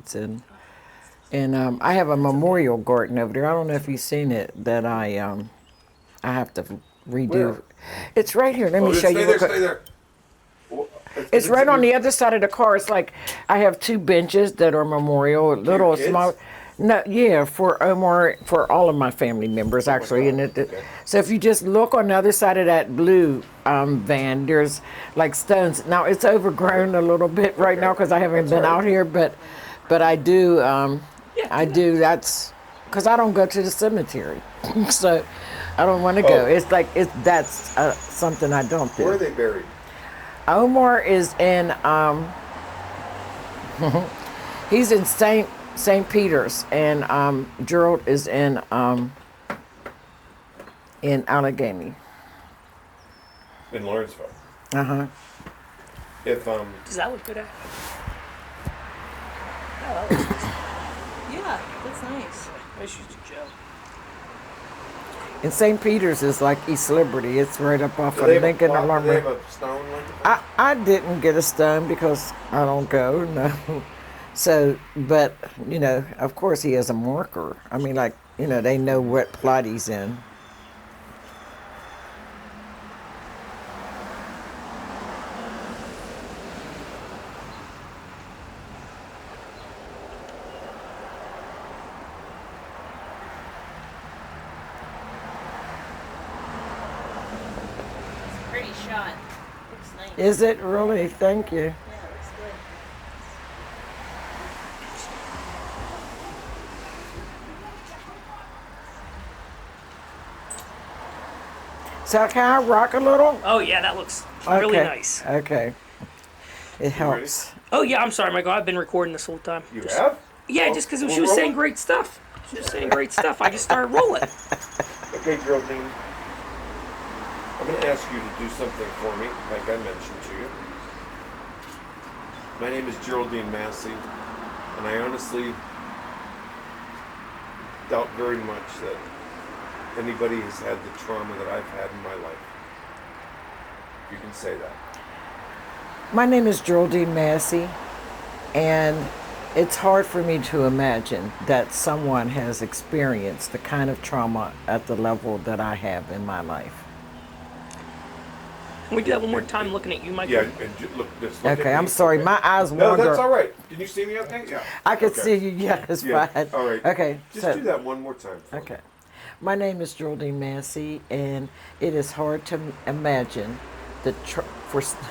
kids, and I have a memorial garden over there. I don't know if you've seen it that I have to redo. Where? It's right here. Let Oh, me just show stay you. there, stay there. Well, It's right on the other side of the car. It's like I have two benches that are memorial, little kids? small. No, yeah, for Omar, for all of my family members Oh my actually. God. And Okay. so if you just look on the other side of that blue van, there's like stones. Now it's overgrown a little bit right now because I haven't That's been all right. out here, but I do. Yeah, I do that. do. That's because I don't go to the cemetery, so I don't want to Oh. go. It's like that's something I don't do. Where are they buried? Omar is in he's in St. Peter's, and Gerald is in Allegheny. In Lawrenceville. If Does that look good? Oh, that looks nice. Yeah, that's nice. Nice use of Joe. And St. Peter's is like East Liberty. It's right up off do of they have a Lincoln plot? and Do they have Lumber. a stone like that? I didn't get a stone because I don't go, no. So, but, of course he has a marker. I mean, like, they know what plot he's in. It's a pretty shot. Looks nice. Is it really? Thank you. Yeah, it looks good. So can I rock a little? Oh yeah, that looks really nice. Okay. It helps. Oh yeah, I'm sorry, Michael. I've been recording this whole time. You have? Yeah, Oh, just because we're she was saying rolling? great stuff. She was saying great stuff. I just started rolling. Okay, Geraldine. I'm going to ask you to do something for me, like I mentioned to you. My name is Geraldine Massey, and I honestly doubt very much that anybody has had the trauma that I've had in my life. You can say that. My name is Geraldine Massey, and it's hard for me to imagine that someone has experienced the kind of trauma at the level that I have in my life. Can we do that one more time looking at you, Michael? Yeah, and look, just look Okay, at I'm me, sorry, okay? my eyes No, wander. that's all right. Can you see me okay? Yeah. I can Okay. see you, yeah, it's Yeah, fine. all right. Okay, Just do that one more time for me. Okay. My name is Geraldine Massey, and it is hard to imagine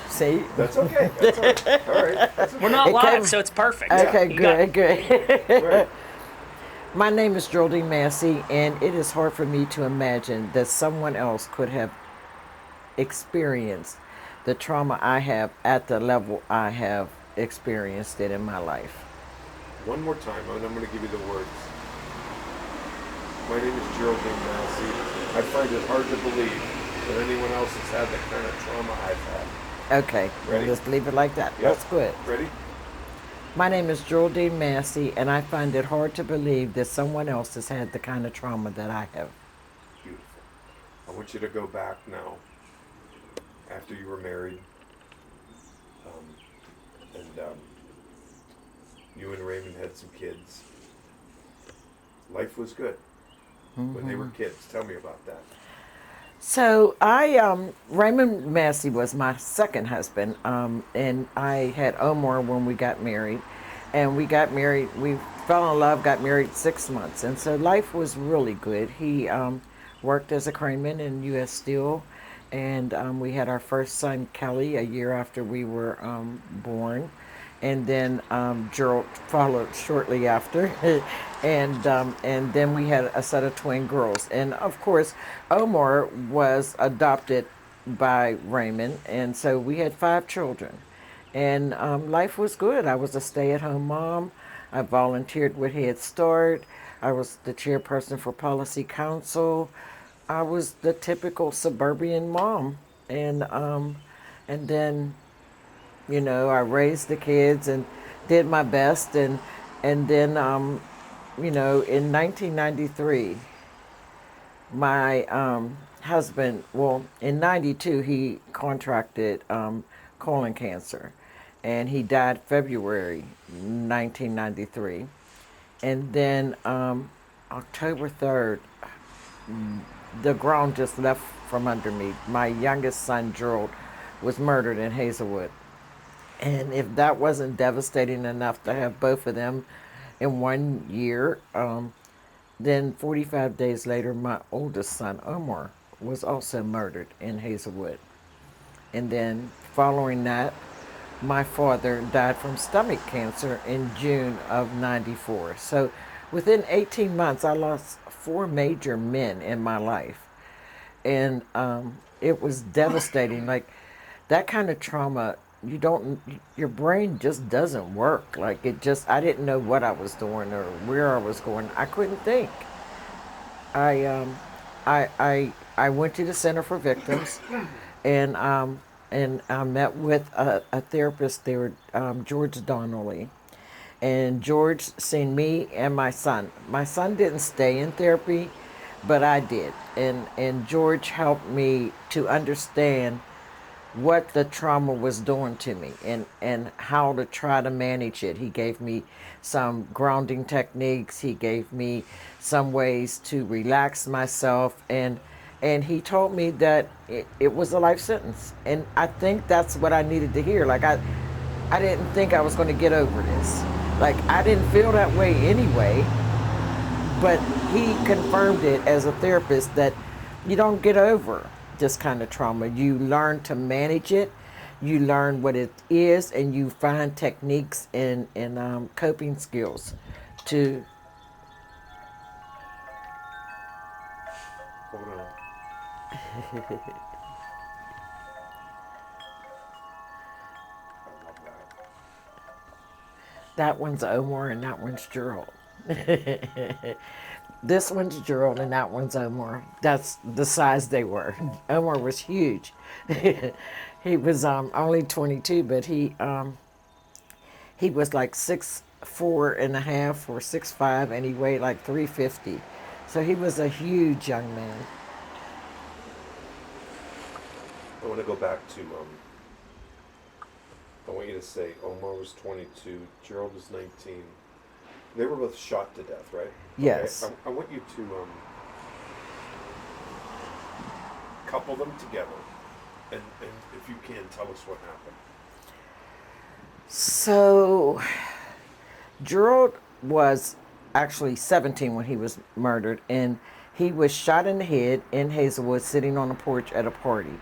see? That's okay. That's all right. All right. That's okay. We're not It live, came- so it's perfect. Okay, You got good, it. good. Right. My name is Geraldine Massey, and it is hard for me to imagine that someone else could have experienced the trauma I have at the level I have experienced it in my life. One more time, and I'm going to give you the words. My name is Geraldine Massey. I find it hard to believe that anyone else has had the kind of trauma I've had. Okay, Ready? just leave it like that. Yep. That's good. Ready? My name is Geraldine Massey, and I find it hard to believe that someone else has had the kind of trauma that I have. Beautiful. I want you to go back now, after you were married, and you and Raymond had some kids. Life was good when they were kids. Tell me about that. So Raymond Massey was my second husband, and I had Omar when we got married, and we fell in love, got married 6 months, and so life was really good. He worked as a crane in U.S. Steel, and we had our first son, Kelly, a year after we were born. And then Gerald followed shortly after, and then we had a set of twin girls. And of course, Omar was adopted by Raymond, and so we had 5 children. And life was good. I was a stay-at-home mom. I volunteered with Head Start. I was the chairperson for Policy Council. I was the typical suburban mom, and then I raised the kids and did my best, and then in 1993, my husband, well, in 92 he contracted colon cancer, and he died February 1993. And then October 3rd, the ground just left from under me. My youngest son, Gerald, was murdered in Hazelwood. And if that wasn't devastating enough to have both of them in 1 year, then 45 days later, my oldest son, Omar, was also murdered in Hazelwood. And then following that, my father died from stomach cancer in June of 94. So within 18 months, I lost four major men in my life. And it was devastating. Like that kind of trauma, you don't, your brain just doesn't work. Like it just, I didn't know what I was doing or where I was going. I couldn't think. I I went to the Center for Victims, and I met with a therapist there, George Donnelly, and George seen me and my son. My son didn't stay in therapy, but I did, and George helped me to understand what the trauma was doing to me and how to try to manage it. He gave me some grounding techniques. He gave me some ways to relax myself, and he told me that it was a life sentence. And I think that's what I needed to hear. Like I didn't think I was going to get over this. Like I didn't feel that way anyway, but he confirmed it as a therapist that you don't get over this kind of trauma. You learn to manage it, you learn what it is, and you find techniques and coping skills to. Hold on. I love that. That one's Omar and that one's Gerald. This one's Gerald and that one's Omar. That's the size they were. Omar was huge. He was only 22, but he was like 6'4.5" or 6'5", and he weighed like 350. So he was a huge young man. I want to go back to, I want you to say Omar was 22, Gerald was 19. They were both shot to death, right? Yes. Okay. I want you to couple them together, and if you can, tell us what happened. So Gerald was actually 17 when he was murdered, and he was shot in the head in Hazelwood sitting on a porch at a party.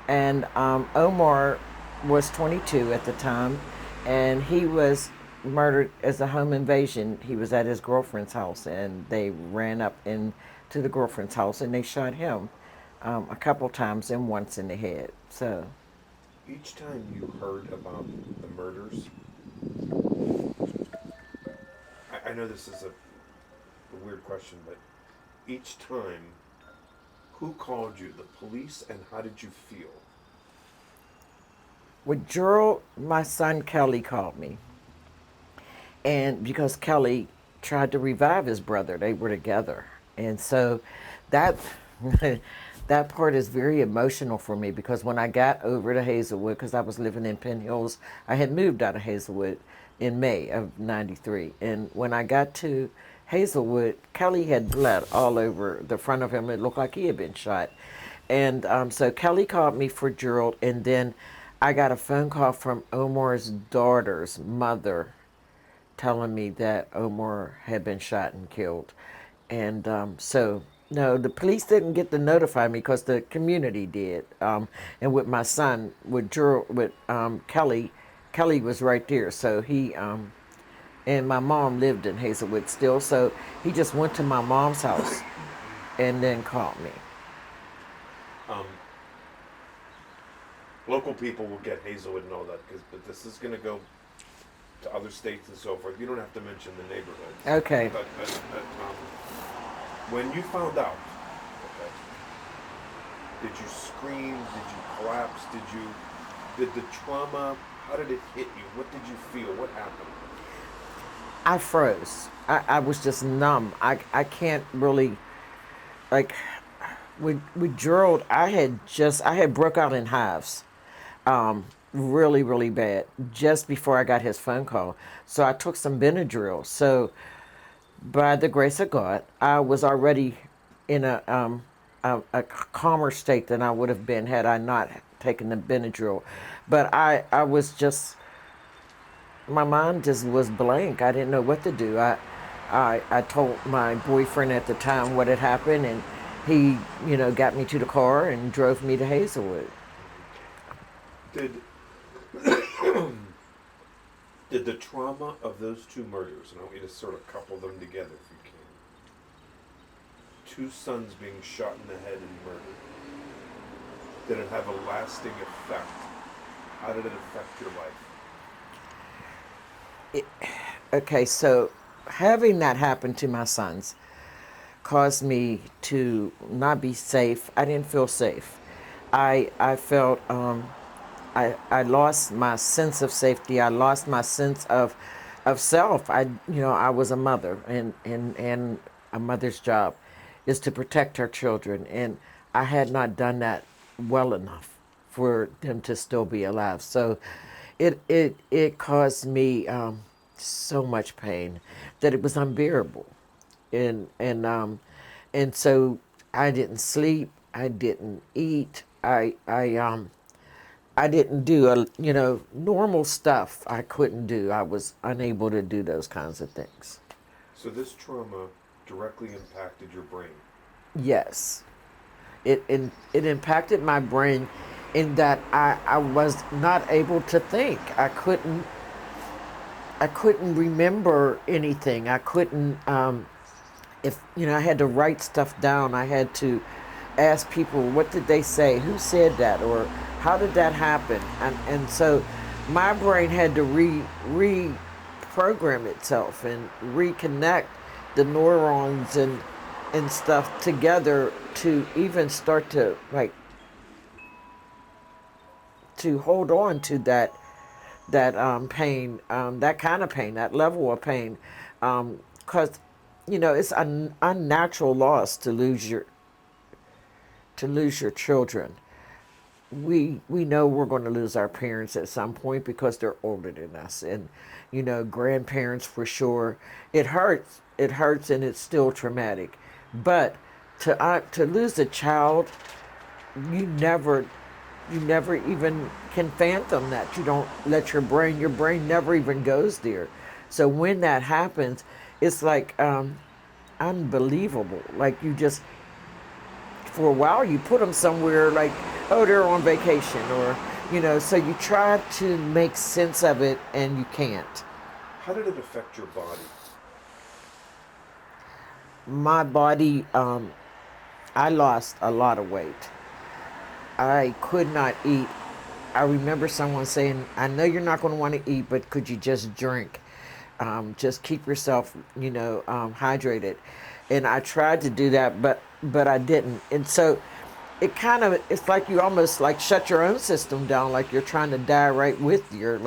And Omar was 22 at the time, and he was murdered as a home invasion. He was at his girlfriend's house, and they ran up into the girlfriend's house, and they shot him a couple times and once in the head. So Each time you heard about the murders, I know this is a weird question, but each time, who called you? The police, and how did you feel? with Gerald, my son Kelly called me, and because Kelly tried to revive his brother, they were together, and so that that part is very emotional for me, because when I got over to Hazelwood, because I was living in Penn Hills, I had moved out of Hazelwood in May of '93, and when I got to Hazelwood, Kelly had blood all over the front of him. It looked like he had been shot, and so Kelly called me for Gerald, and then I got a phone call from Omar's daughter's mother telling me that Omar had been shot and killed. And so, no, the police didn't get to notify me because the community did. And with my son, with Kelly, Kelly was right there. So and my mom lived in Hazelwood still. So he just went to my mom's house and then called me. Local people will get Hazelwood and all that, but this is going to go to other states and so forth. You don't have to mention the neighborhoods. Okay. But when you found out, okay, did you scream? Did you collapse? Did the trauma, how did it hit you? What did you feel? What happened? I froze. I was just numb. I can't really, like, with Gerald, I had broke out in hives. really, really bad just before I got his phone call. So I took some Benadryl. So by the grace of God, I was already in a calmer state than I would have been had I not taken the Benadryl. But I was just, my mind just was blank. I didn't know what to do. I told my boyfriend at the time what had happened, and he, got me to the car and drove me to Hazelwood. Did did the trauma of those two murders, and I want you to sort of couple them together if you can. Two sons being shot in the head and murdered. Did it have a lasting effect? How did it affect your life? Okay, so having that happen to my sons caused me to not be safe. I didn't feel safe. I felt I lost my sense of safety. I lost my sense of self. I was a mother, and a mother's job is to protect her children, and I had not done that well enough for them to still be alive. So it caused me so much pain that it was unbearable, and so I didn't sleep. I didn't eat. I didn't do normal stuff. I couldn't do. I was unable to do those kinds of things. So this trauma directly impacted your brain. Yes, it impacted my brain in that I was not able to think. I couldn't remember anything. I couldn't if I had to write stuff down. I had to ask people, what did they say, who said that, or how did that happen, and so my brain had to reprogram itself and reconnect the neurons and stuff together to even start to to hold on to that pain, that kind of pain, that level of pain, because it's an unnatural loss to lose your children. We know we're going to lose our parents at some point because they're older than us, and grandparents for sure. It hurts and it's still traumatic, but to lose a child, you never even can phantom that. You don't let your brain never even goes there. So when that happens, it's like unbelievable. Like, you just, for a while, you put them somewhere like, oh, they're on vacation, or so you try to make sense of it and you can't. How did it affect your body? My body, I lost a lot of weight. I could not eat. I remember someone saying, I know you're not going to want to eat, but could you just drink? Just keep yourself, hydrated. And I tried to do that, but I didn't. And so it's like you almost like shut your own system down, like you're trying to die right with your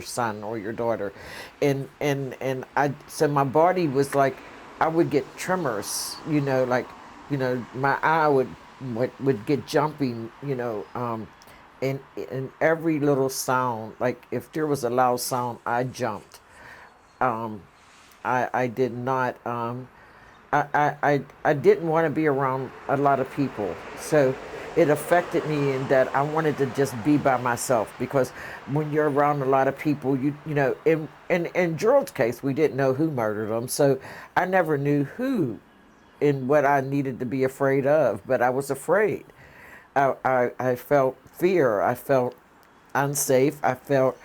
son or your daughter. So my body was like, I would get tremors, my eye would get jumpy, and every little sound, like if there was a loud sound, I jumped. I did not, I didn't want to be around a lot of people. So it affected me in that I wanted to just be by myself, because when you're around a lot of people, in Gerald's case, we didn't know who murdered him. So I never knew who and what I needed to be afraid of, but I was afraid. I felt fear. I felt unsafe. I felt,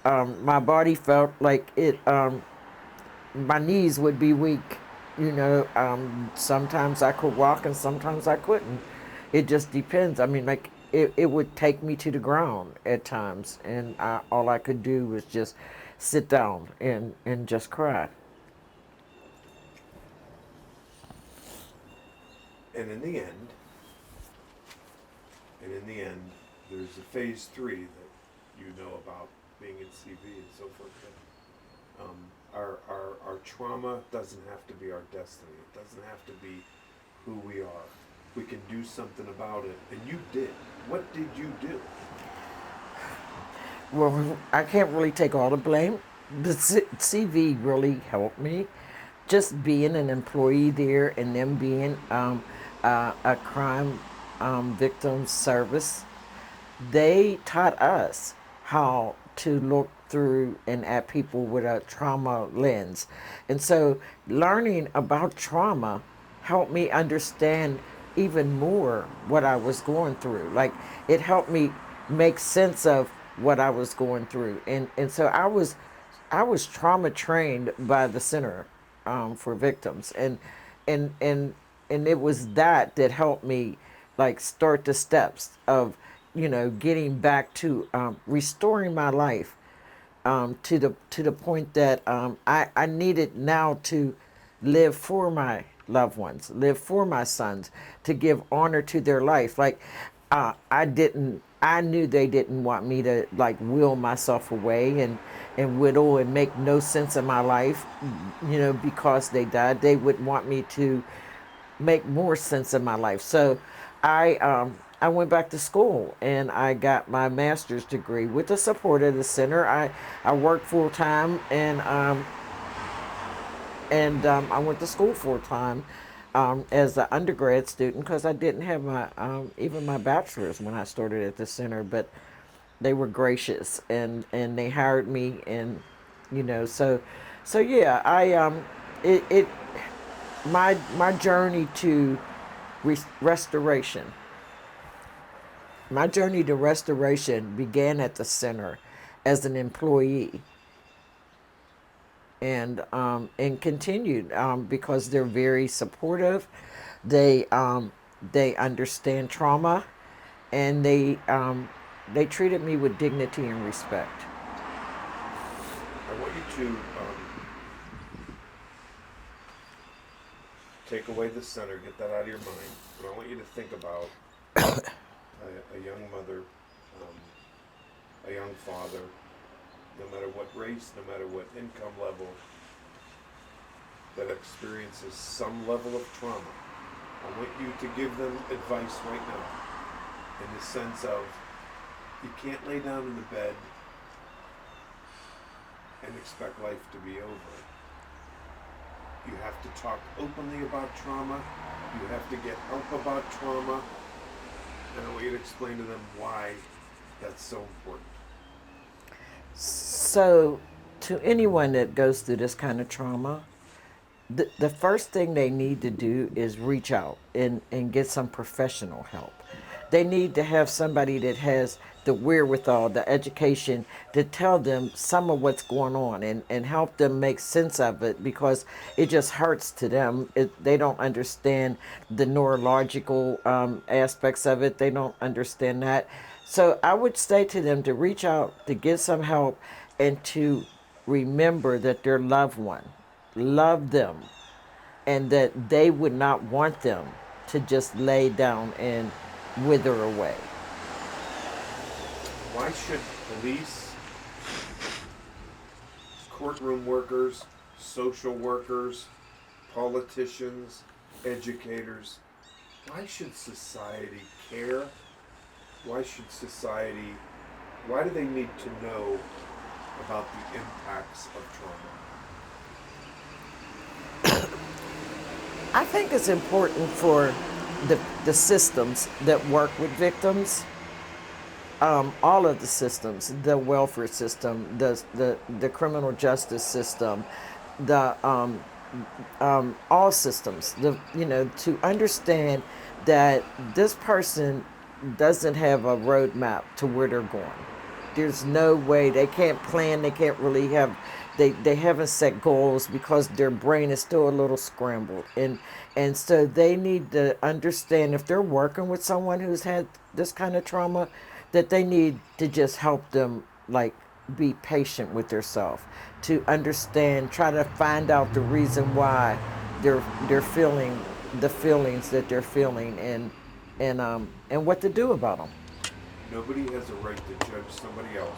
my body felt like my knees would be weak. Sometimes I could walk and sometimes I couldn't. It just depends. I mean, like, it would take me to the ground at times, and all I could do was just sit down and just cry. And in the end, there's a phase 3 that you know about, being in CV and so forth. But, our trauma doesn't have to be our destiny. It doesn't have to be who we are. We can do something about it. And you did. What did you do? Well, I can't really take all the blame. The CV really helped me. Just being an employee there and them being a crime victim service, they taught us how to look through and at people with a trauma lens. And so learning about trauma helped me understand even more what I was going through. Like it helped me make sense of what I was going through. And so I was trauma trained by the Center for Victims, and and and it was that helped me like start the steps of getting back to restoring my life to the point that I needed now to live for my loved ones, live for my sons, to give honor to their life. Like I knew they didn't want me to like will myself away and whittle and make no sense of my life, because they died. They would want me to make more sense of my life. So I went back to school and I got my master's degree with the support of the center. I worked full time and I went to school full time as an undergrad student because I didn't have my even my bachelor's when I started at the center, but they were gracious and they hired me, and so yeah, it my journey to restoration. My journey to restoration began at the center as an employee and continued because they're very supportive. They understand trauma, and they treated me with dignity and respect. I want you to take away the center, get that out of your mind, but I want you to think about a young mother, a young father, no matter what race, no matter what income level, that experiences some level of trauma. I want you to give them advice right now in the sense of you can't lay down in the bed and expect life to be over. You have to talk openly about trauma. You have to get help about trauma. And I want you to explain to them why that's so important. So, to anyone that goes through this kind of trauma, the first thing they need to do is reach out and get some professional help. They need to have somebody that has the wherewithal, the education to tell them some of what's going on and help them make sense of it, because it just hurts to them. They don't understand the neurological aspects of it. They don't understand that. So I would say to them to reach out, to get some help, and to remember that their loved one loved them and that they would not want them to just lay down and wither away. Why should police, courtroom workers, social workers, politicians, educators, why should society care? Why do they need to know about the impacts of trauma? I think it's important for the systems that work with victims, all of the systems, the welfare system, the criminal justice system, the all systems, to understand that this person doesn't have a roadmap to where they're going. There's no way. They can't plan. They can't really have. They haven't set goals because their brain is still a little scrambled, and so they need to understand, if they're working with someone who's had this kind of trauma, that they need to just help them, like, be patient with themselves, to understand, try to find out the reason why they're feeling the feelings that they're feeling, and what to do about them. Nobody has a right to judge somebody else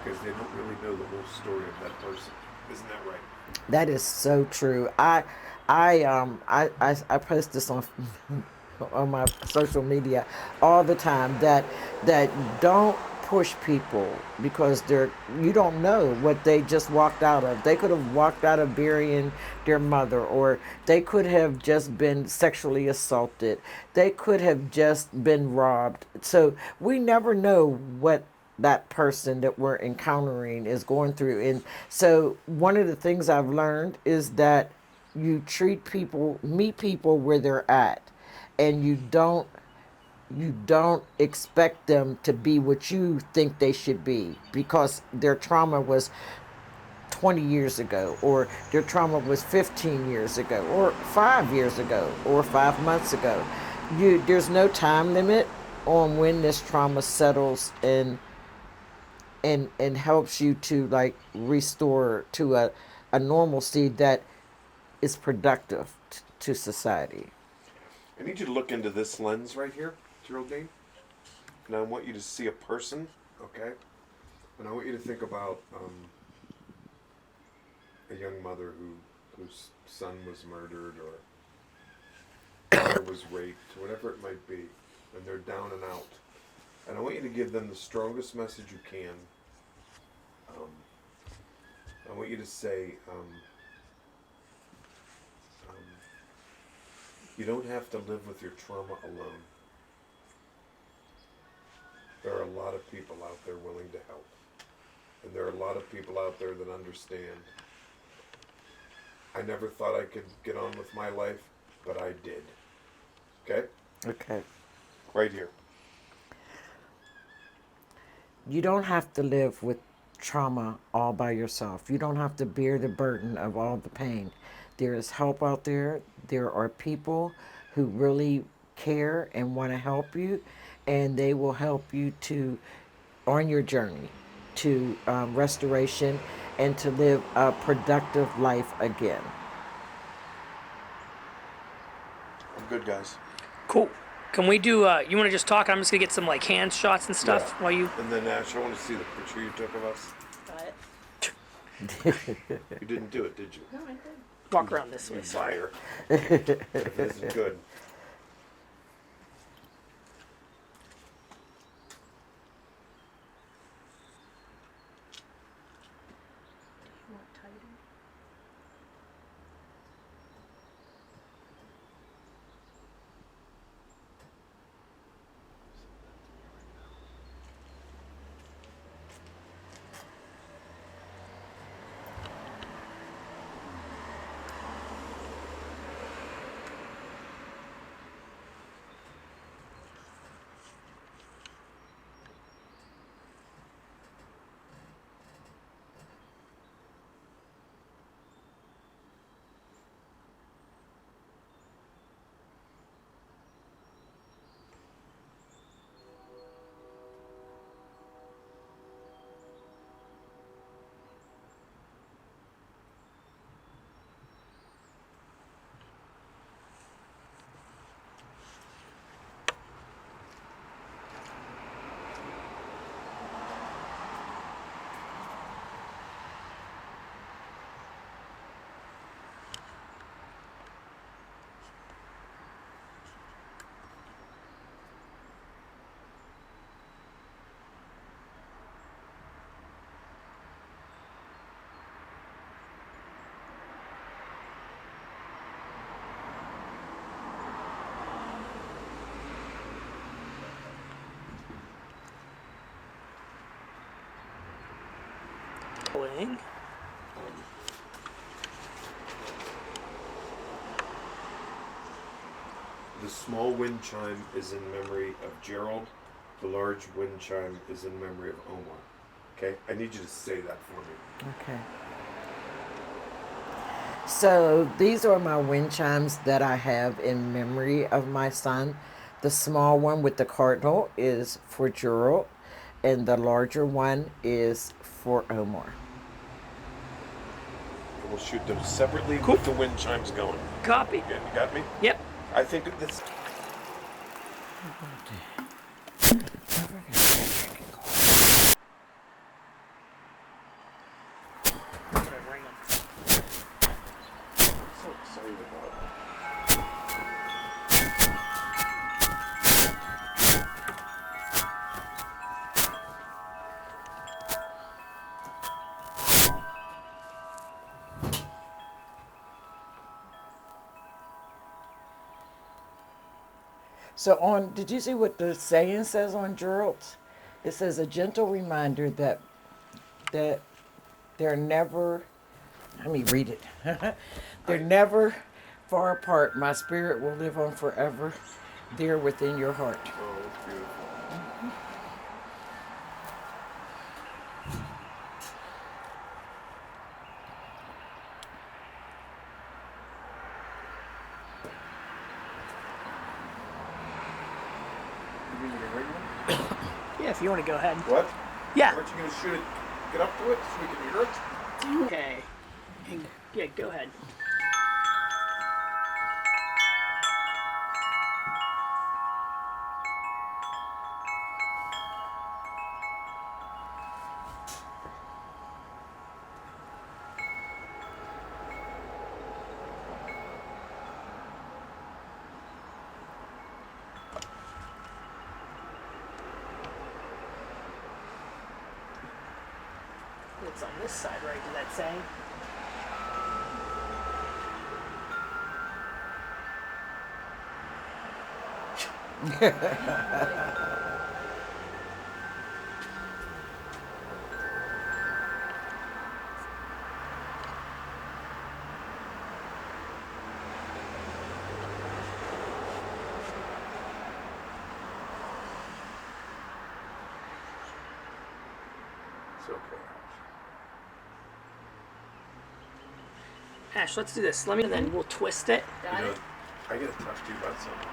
because they don't really know the whole story of that person. Isn't that right? That is so true. I post this on on my social media all the time, that don't push people because you don't know what they just walked out of. They could have walked out of burying their mother, or they could have just been sexually assaulted. They could have just been robbed. So we never know what that person that we're encountering is going through. And so one of the things I've learned is that you meet people where they're at, and you don't expect them to be what you think they should be because their trauma was 20 years ago, or their trauma was 15 years ago, or 5 years ago, or 5 months ago. There's no time limit on when this trauma settles and helps you to like restore to a normalcy that is productive to society. I need you to look into this lens right here, Geraldine. And I want you to see a person, okay? And I want you to think about a young mother whose son was murdered or daughter was raped, whatever it might be, and they're down and out. And I want you to give them the strongest message you can. I want you to say, you don't have to live with your trauma alone. There are a lot of people out there willing to help. And there are a lot of people out there that understand. I never thought I could get on with my life, but I did. Okay? Okay. Right here. You don't have to live with trauma all by yourself. You don't have to bear the burden of all the pain. There is help out there. There are people who really care and want to help you, and they will help you on your journey to restoration and to live a productive life again. I'm good, guys. Cool. Can we do? You want to just talk? I'm just gonna get some like hand shots and stuff while you. And then Ash, I want to see the picture you took of us. But You didn't do it, did you? no, I did. Walk around this way. Liar. This is good. You want tighter? Playing. The small wind chime is in memory of Gerald. The large wind chime is in memory of Omar. Okay? I need you to say that for me. Okay. So these are my wind chimes that I have in memory of my son. The small one with the cardinal is for Gerald, and the larger one is for Omar. We'll shoot them separately with the wind chimes going. Copy. Yeah, you got me? Yep. I think this. I'm gonna ring them. So excited about it. So on, did you see what the saying says on Gerald's? It says a gentle reminder that they're never. Let me read it. They're never far apart. My spirit will live on forever, there within your heart. Oh, that's beautiful. You mean you ring one? Yeah, if you want to go ahead. What? Yeah. Aren't you gonna shoot it? Get up to it so we can hear it? Okay. Yeah, go ahead. It's on this side, right? Did that say? It's okay. Ash, let's do this. Let me, and then we'll twist it. You know, I gotta talk to you about something.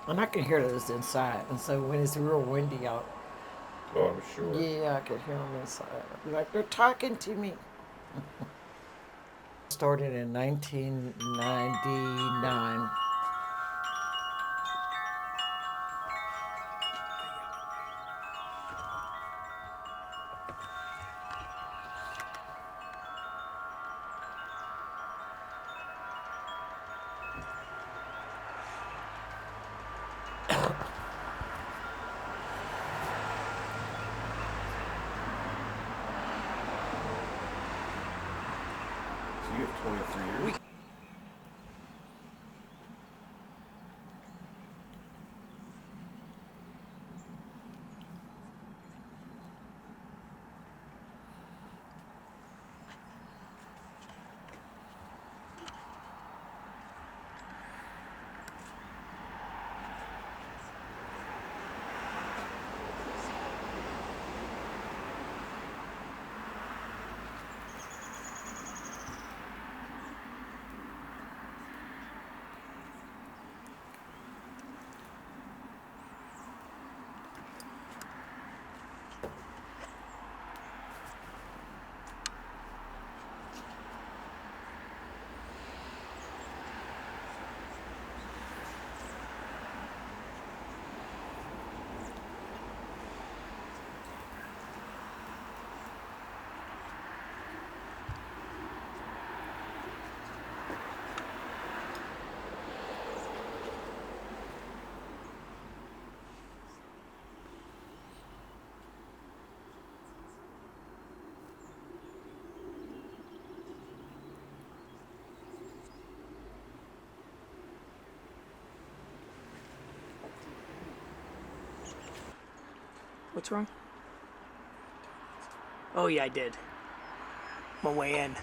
And I can hear those inside. And so when it's real windy out, Oh, I'm sure. yeah, I could hear them inside. I'd be like, they're talking to me. Started in 1999. So you have 23 years? What's wrong? Oh yeah, I did. My way in.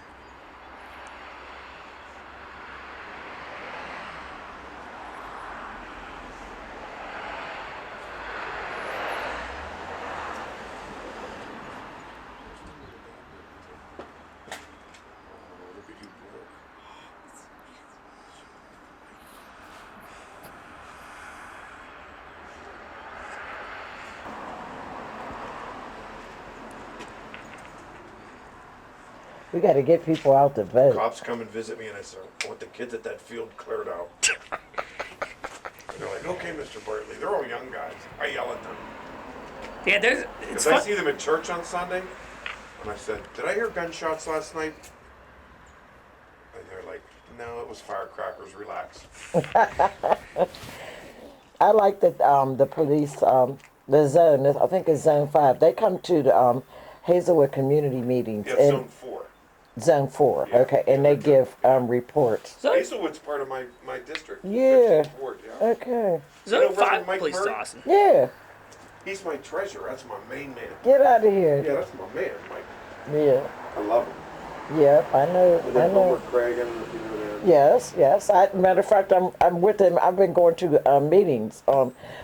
We got to get people out to vote. Cops come and visit me, and I say, I want the kids at that field cleared out. And they're like, okay, Mr. Bartley. They're all young guys. I yell at them. Yeah, there's. Because It's I fun. see them at church on Sunday, and I said, did I hear gunshots last night? And they're like, no, it was firecrackers. Relax. I like that the police, the zone, I think it's Zone 5, they come to the Hazelwood community meetings. Yeah, in Zone 4. Zone 4, Yeah, okay, and yeah, they give reports. So, Hazelwood's part of my district. Yeah. 15th Ward, yeah. Okay. Zone You know Reverend 5 Mike police is Murray? awesome. Yeah, He's my treasurer. That's my main man. get out of here. Yeah, that's my man, Mike. Yeah, I love him. yeah, I know, And I then know. Homer Craig, I don't know if you know that. Yes, yes. Matter of fact, I'm with him. I've been going to meetings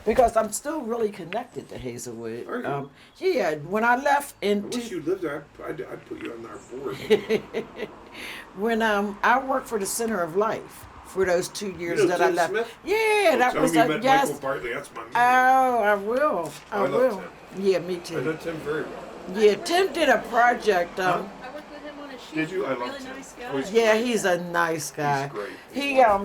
because I'm still really connected to Hazelwood. Are you? Yeah, when I left I in wish you lived there. I'd put you on our board. when I worked for the Center of Life for those 2 years know that I Tim left. Smith? Yeah, that Tell was him you met yes. Michael Bartley. That's my man. Oh, I will. I love will. Tim. Yeah, me I too. know Tim very well. Yeah, Tim did a project. Huh? I worked with him on a sheet. Did you? I love Really Tim. nice Oh, guy. he's Yeah, great. he's a nice guy. He's great.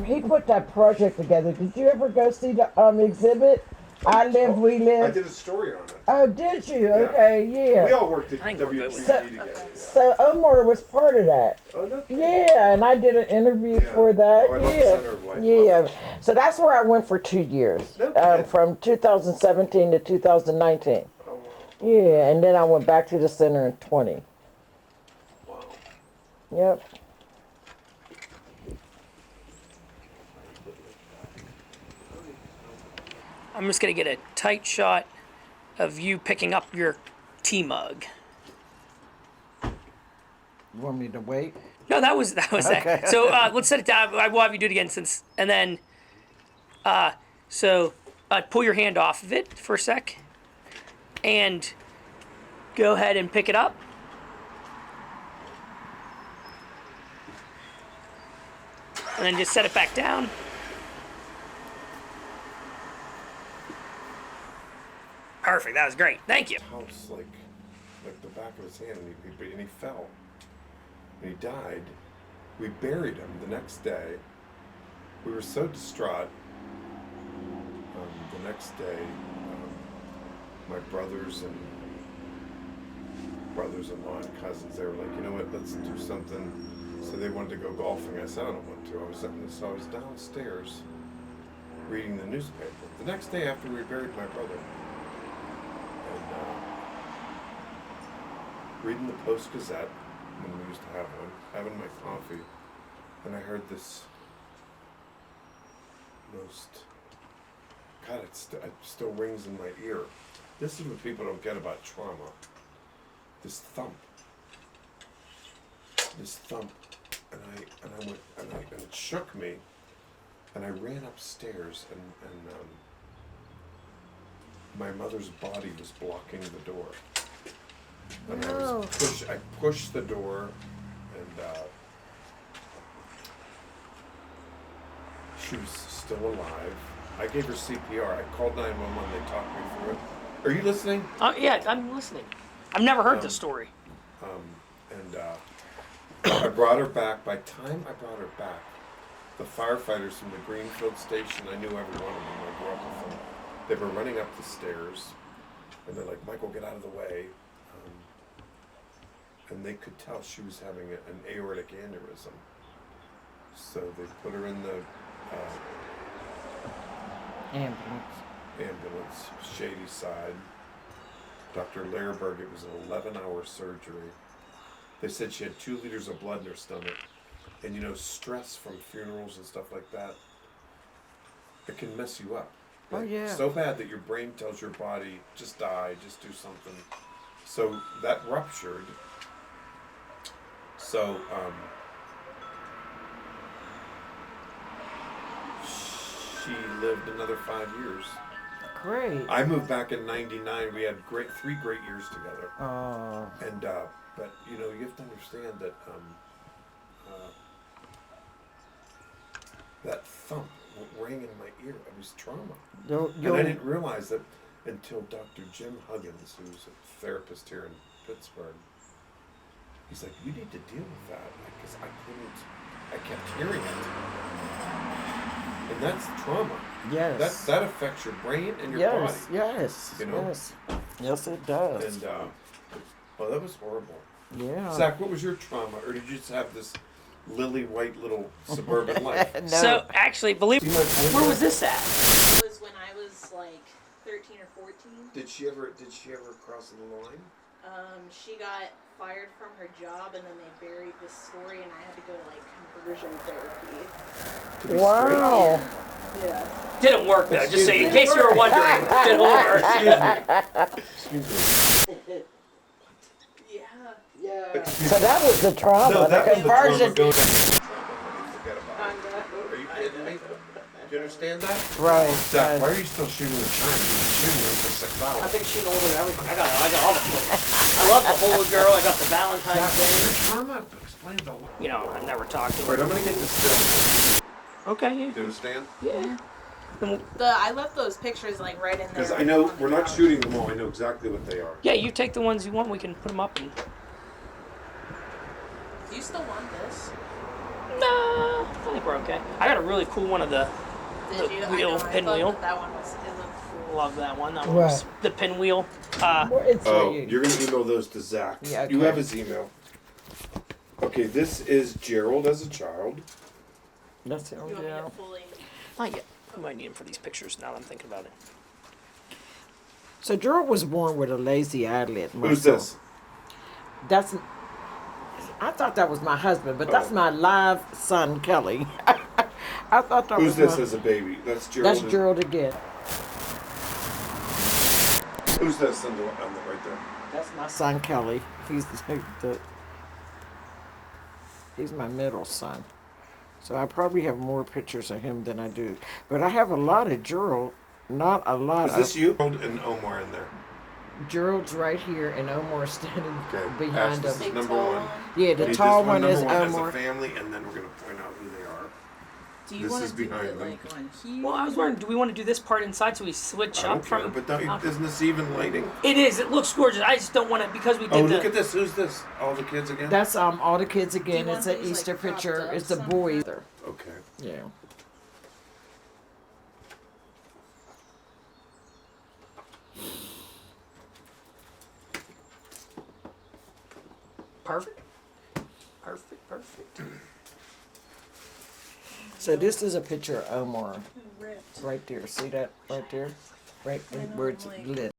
He put that project together. Did you ever go see the exhibit? I live, we I live. did a story on it. Oh, did you? Okay, yeah. We all worked at I think we're good with WGD together. Yeah. So Omar was part of that. Oh, no. Yeah, and I did an interview Yeah. for that. Oh, I love the Yeah, Center of Life. yeah. So that's where I went for 2 years, No kidding. from 2017 to 2019. Oh, wow. Yeah, and then I went back to the center in 20. Wow. Yep. I'm just gonna get a tight shot of you picking up your tea mug. You want me to wait? No, that was Okay. that. So let's set it down. I will have you do it again and then, pull your hand off of it for a sec, and go ahead and pick it up. And then just set it back down. Perfect. That was great. Thank you. house like the back of his hand, and he fell, and he died. We buried him the next day. We were so distraught. The next day, my brothers-in-law and cousins, they were like, you know what, let's do something. So they wanted to go golfing. I said, I don't want to. I was downstairs reading the newspaper. The next day after we buried my brother, and reading the Post-Gazette, when we used to have one, having my coffee, and I heard this God, it still rings in my ear. This is what people don't get about trauma. This thump, and it shook me, and I ran upstairs, and my mother's body was blocking the door, and I pushed the door, and she was still alive. I gave her CPR. I called 911. They talked me through it. Are you listening? Yeah, I'm listening. I've never heard this story. And I brought her back. By the time I brought her back, the firefighters from the Greenfield station, I knew every one of them. I grew up with them. They were running up the stairs, and they're like, Michael, get out of the way. And they could tell she was having an aortic aneurysm. So they put her in the ambulance, Shady Side. Dr. Lehrberg, it was an 11-hour surgery. They said she had 2 liters of blood in her stomach. And you know, stress from funerals and stuff like that, it can mess you up. Oh, yeah. So bad that your brain tells your body, just die, just do something. So that ruptured. So, she lived another 5 years. Great. I moved back in '99. We had 3 great years together. Oh. And but you know, you have to understand that that thump rang in my ear. It was trauma, and I didn't realize that until Dr. Jim Huggins, who's a therapist here in Pittsburgh. He's like, you need to deal with that because I kept hearing it. And that's trauma. Yes. That affects your brain and your body. Yes. You know? Yes, it does. And well, that was horrible. Yeah. Zach, what was your trauma, or did you just have this lily white little suburban life? No. So actually, where was this at? It was when I was like 13 or 14. Did she ever cross the line? She got fired from her job, and then they buried this story, and I had to go to like conversion therapy. Wow. Yeah. Didn't work though. Just say in case you were wondering, didn't work. Excuse me. Yeah. So that was the trauma. No, that the was the trauma. conversion. Go down. Forget about it. Are you kidding me? Do you understand that? Right. Zach, why are you still shooting the China? You've been shooting them for 6 hours. I've been shooting all over everything. I got all the flavors. I love the whole girl. I got the Valentine's Day. Trauma explains a lot. You know, I've never talked to Alright, her. I'm gonna get this still. Okay. Do you understand? Yeah. I left those pictures like right in there. Because I know we're not shooting them all. I know exactly what they are. Yeah, you take the ones you want. We can put them up. And Do you still want this? no, I think we're okay. I got a really cool one of the Did you? wheel, I know, pinwheel. I thought that one was. It looked cool. Love that one. That one was Right. the pinwheel. It's Oh, you. you're gonna email those to Zach. Yeah, okay. You have his email. Okay, this is Gerald as a child. That's it. You want me Yeah. to fully? Not yet. I might need them for these pictures now that I'm thinking about it. So Gerald was born with a lazy eyelid muscle. Who's this? That's. I thought that was my husband, but that's Oh. my live son Kelly. I thought that Who's was this my, as a baby? That's Gerald. That's Gerald again. Who's this on the right there? That's my son Kelly. He's he's my middle son. So I probably have more pictures of him than I do. But I have a lot of Gerald, not a lot Is of this you? Gerald and Omar in there. Gerald's right here and Omar standing Okay. behind Ash, this him. is number one. Yeah, We the need tall this one is number one as Omar. a family, and then we're gonna point out who they are. Do you This want is to do behind it them. like on here? Well, I was wondering, do we want to do this part inside so we switch I up don't care, from? but isn't this even lighting? It is. It looks gorgeous. I just don't want to because we did Oh, the. look at this. Who's this? All the kids again? That's all the kids again. want It's an these, like, Easter propped picture. up It's the somehow? boys. Okay. Yeah. Perfect. Perfect. So this is a picture of Omar Ripped. right there. See that right there? Right I know, where it's like- lit.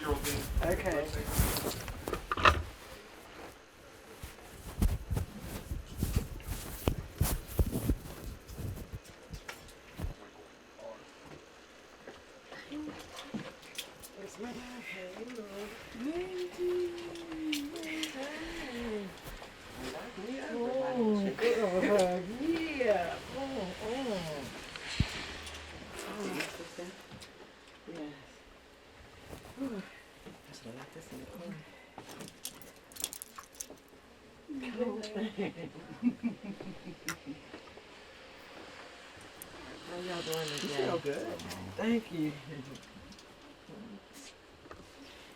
Geraldine. Okay. Where's my good old hug. Yeah. Yes. That's what I like this in the corner. How y'all doing today? Feel good. Thank you.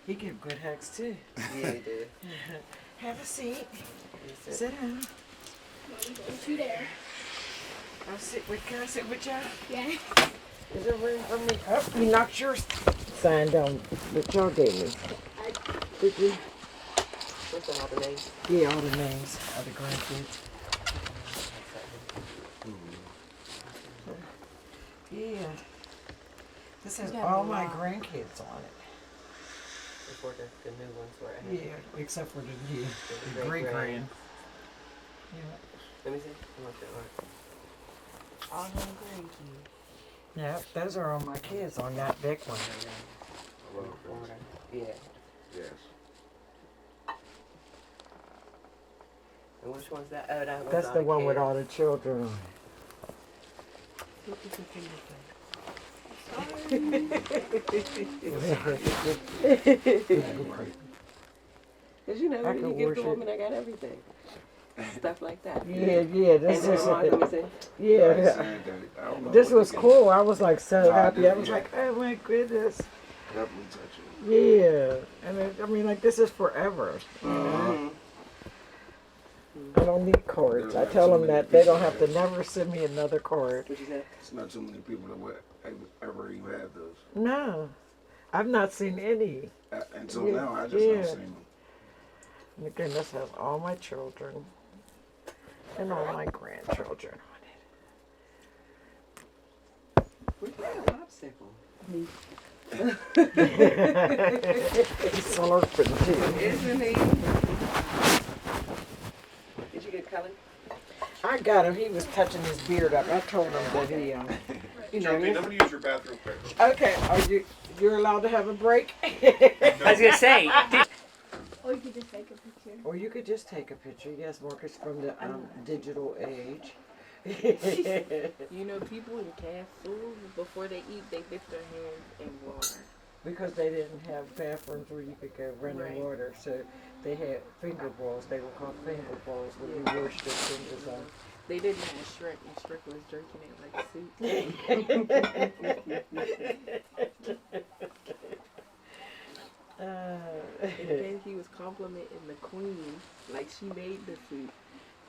He give good hugs too. Yeah, you do. Have a seat. Sit. Sit down. Two there. I'll sit with. Can I sit with y'all? Yeah. Is there room for me? Oh, you knocked your sign down that y'all gave me. Did you? What's all the names? Yeah, all the names of the grandkids. Yeah. This has all my grandkids on it. Before the new ones were added. Yeah, except for the new, the great great grand. grand. Yeah. Let me see. I'm not sure. All them grandkids. Yeah, those are all my kids on that big one. Order. Yeah. Yes. And which one's that? Oh, that one's That's all the one with kids. all the children on Cause you know, I when could you give the worship. woman, I got everything. Stuff like that. it. Yeah, this And is let me see. yeah. This was cool. I was like so happy. I was like, oh my goodness. Definitely touching. Yeah, and I mean, like this is forever. You know? I don't need cards. I tell them that they don't have to never send me another card. What you said? It's not too many people that would ever even have those. No, I've not seen any. Until Yeah, now, I just yeah. don't see them. And again, this has all my children and all my grandchildren Where's that popsicle? He's slurping too. Isn't he? Did you get Cullen? I got him. He was touching his beard up. I told him that he, you know. Geraldine, I'm gonna use your bathroom quick. Okay, you're allowed to have a break? I was gonna say, Or you could just take a picture. Or you could just take a picture. Yes, Marcus, from the digital age. You know, people in cast food, before they eat, they dip their hands in water. Because they didn't have bathrooms where you could go running Right. water, so they had finger bowls. They were called finger bowls when you washed their fingers off. They didn't have Shrek, and Shrek was jerking it like soup. And then he was complimenting the queen, like she made the soup.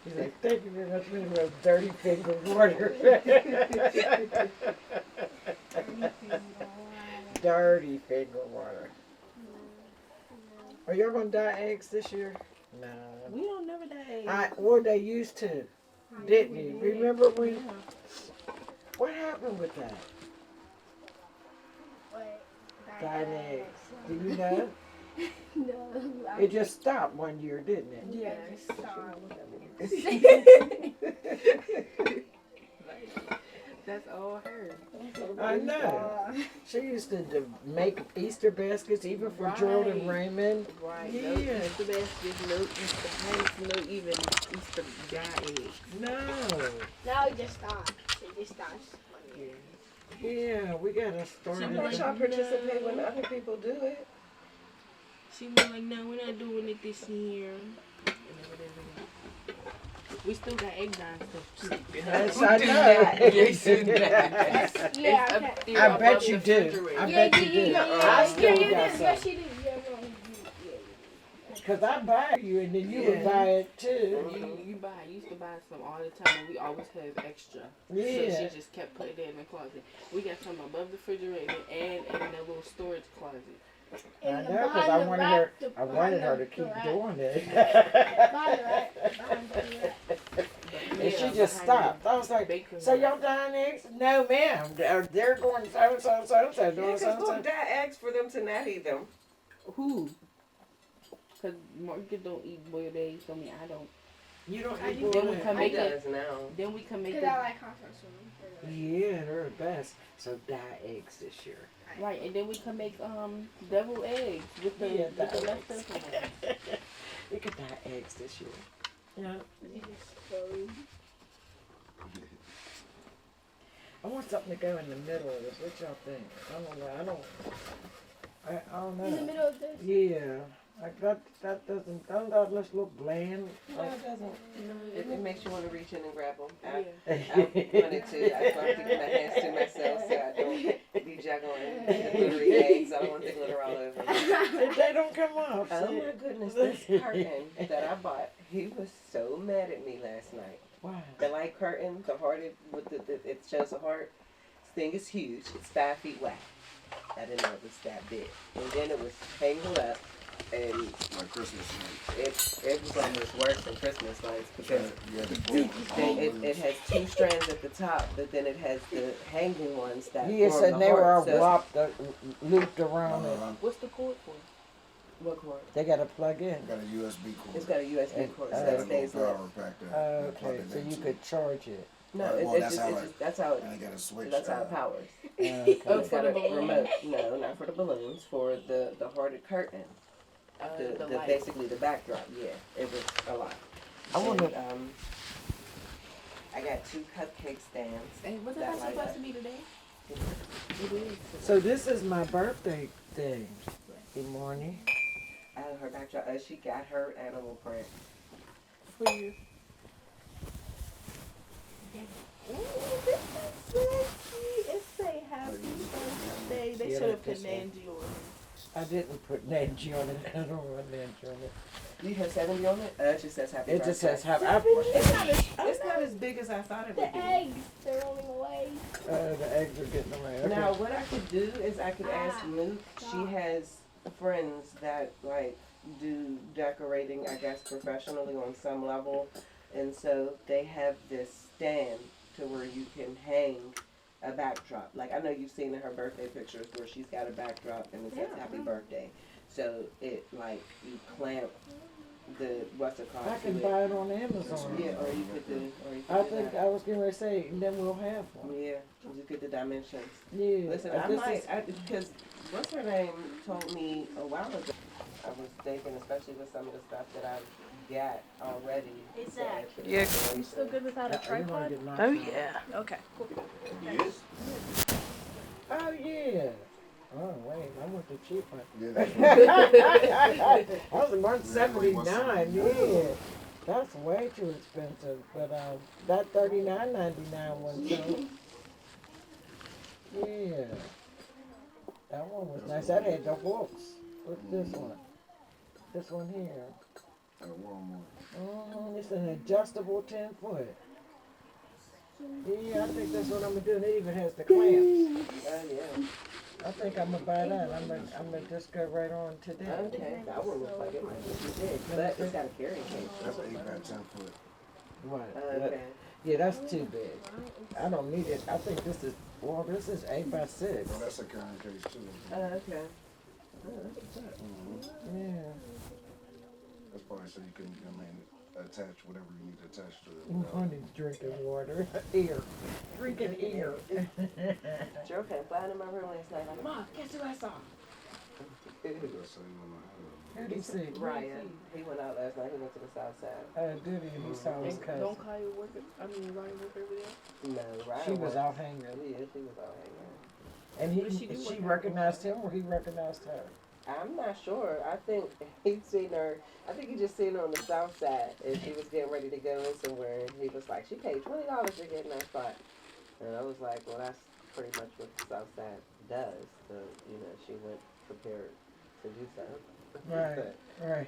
He's like, thank you very much for the dirty finger water. Dirty finger water. Are y'all gonna dye eggs this year? No. We don't never die. Well, they used to, didn't you? Remember when? What happened with that? Dyeing eggs. Do you know? No. It just stopped one year, didn't it? Yes. That's all her. I know. She used to make Easter baskets even for Geraldine Right. Raymond. Right. Yeah. No Easter baskets, no Easter eggs, no even Easter dye eggs. No. Now it just stops. It just stops. Yeah, we gotta start. She it. Why y'all participate when other people do it? She was like, no, we're not doing it this year. We still got egg dye stuff too. Yes, I know. Yes, you do. Yeah, It's okay. up there I above bet the you do. refrigerator. I bet you do. I still you got did. some. Yes, you did. Yeah, no, Cause I buy you and then you would buy it too. You used to buy some all the time, and we always have extra. So Yeah. she just kept putting it in the closet. We got some above the refrigerator and in the little storage closet. I know, cause I wanted her to keep doing it. And she just stopped. I was like, Bacon so y'all dyeing eggs? No, ma'am. They're going so and so doing Yeah, so because and look, so. Dad asked for them to not eat them. Who? Cause Margaret don't eat boiled eggs, so I don't. You don't I eat do. Then we boiled can I make do. it. does now. Then we can make Because I it. like hot sauce on them. Yeah, they're the best. So dye eggs this year. Right, and then we can make deviled eggs with the Yeah, with the deviled leftover ones. We could dye eggs this year. Yeah. I want something to go in the middle of this. What y'all think? I don't know. I don't know. In the middle of this. Yeah. Like that doesn't just look bland. No, it doesn't. It makes you want to reach in and grab them. Yeah. I wanted to. I thought to keep my hands to myself so I don't be juggling the glittery eggs. I don't want the glitter all over me. They don't come off. Oh see? my goodness, this curtain that I bought, he was so mad at me last night. Why? The light curtain, the hearted, with it shows a heart. This thing is huge. It's 5 feet wide. I didn't know it was that big. And then it was tangled up, and Like Christmas lights. it was almost worse than Christmas lights because You had to pull it has 2 strands at the top, but then it has the hanging ones that He form said the they were all heart. So looped around it. What's the cord for? what cord? They got to plug in. Got a USB cord. It's got a USB cord, so Got it Got a little stays lit. power pack there. Okay, so you could charge it. No, Well, it's just that's how And I got a switch. that's how it powers. Okay. Oh, It's for got the a balloons? remote. No, not for the balloons. For the hearted curtain. The light. Basically the backdrop. Yeah, it was a lot. I wonder. And, I got 2 cupcake stands. Hey, wasn't That that light supposed up. to be today? It is. So this is my birthday thing. Good morning. Her backdrop. She got her animal print. For you. Ooh, this is sexy. It say happy birthday. They Yeah, should have this put one. Nancy on it. I didn't put Nancy on it. I don't want Nancy on it. You have 70 on it? It just says happy It birthday. just says happy. It's not as big as I thought it would The be. eggs, they're rolling away. The eggs are getting away. Okay. Now, what I could do is I could ask Luke. She has friends that like do decorating, I guess, professionally on some level, and so they have this stand to where you can hang a backdrop. Like I know you've seen in her birthday pictures where she's got a backdrop and it says happy birthday. So it like you clamp the what's it called? I can to it. buy it on Amazon. Yeah, or you could do. I think I was getting ready to say, and then we'll have one. Yeah, you get the dimensions. Yeah. Listen, I this might, is- because what's her name told me a while ago. I was thinking, especially with some of the stuff that I've got already. Hey, Zach. Yeah. You still good without a you wanna tripod? get knocked Oh out. yeah. Okay, cool. He is? Oh yeah. Oh wait, I went the cheap one. Yeah, that's right. That was a March Yeah, wait, what's '79. up? Yeah, that's way too expensive. But that $39.99 one too. Yeah, that one was nice. That had the hooks. What's this one? This one here. At Walmart. It's an adjustable 10-foot. Yeah, I think that's what I'm gonna do. And it even has the clamps. Yeah. I think I'm gonna buy that. I'm gonna just go right on to that. Okay, that one looks like it might be too big, but it's got a carrying case. That's 8 by 10 foot. What? Okay. Yeah, that's too big. I don't need it. I think this is, well, this is 8 by 6. Well, that's a carrying case too. Okay. Yeah. That's probably so you can, attach whatever you need to attach to it. Honey's drinking water. Ear. Drinking ear. Joe came flying in my room last night like, Mom, guess who I saw? That's so you wanna have Who'd he see? Ryan. He went out last night. He went to the south side. Did he? He saw his cousin. Don't Kyle work Ryan work over there? No, Ryan She was went. out hanging. Yeah, she was out hanging. And What did she do she with her? recognized him or he recognized her? I'm not sure. I think he'd seen her. I think he just seen her on the south side, and she was getting ready to go in somewhere. And he was like, "She paid $20 to get in that spot." And I was like, "Well, that's pretty much what the south side does." So she went prepared to do so. Right, right.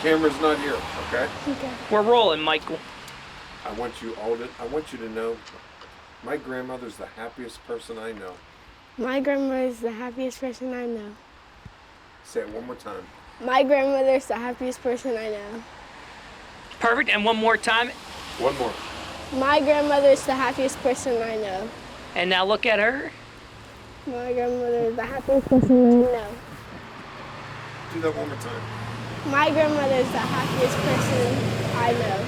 camera's not here, okay? Okay. We're rolling, Michael. I want you to know my grandmother's the happiest person I know. My grandmother is the happiest person I know. Say it one more time. My grandmother is the happiest person I know. Perfect. And one more time. One more. My grandmother is the happiest person I know. And now look at her. My grandmother is the happiest person I know. Do that one more time. My grandmother is the happiest person I know.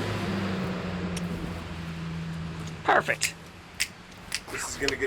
Perfect. This is gonna get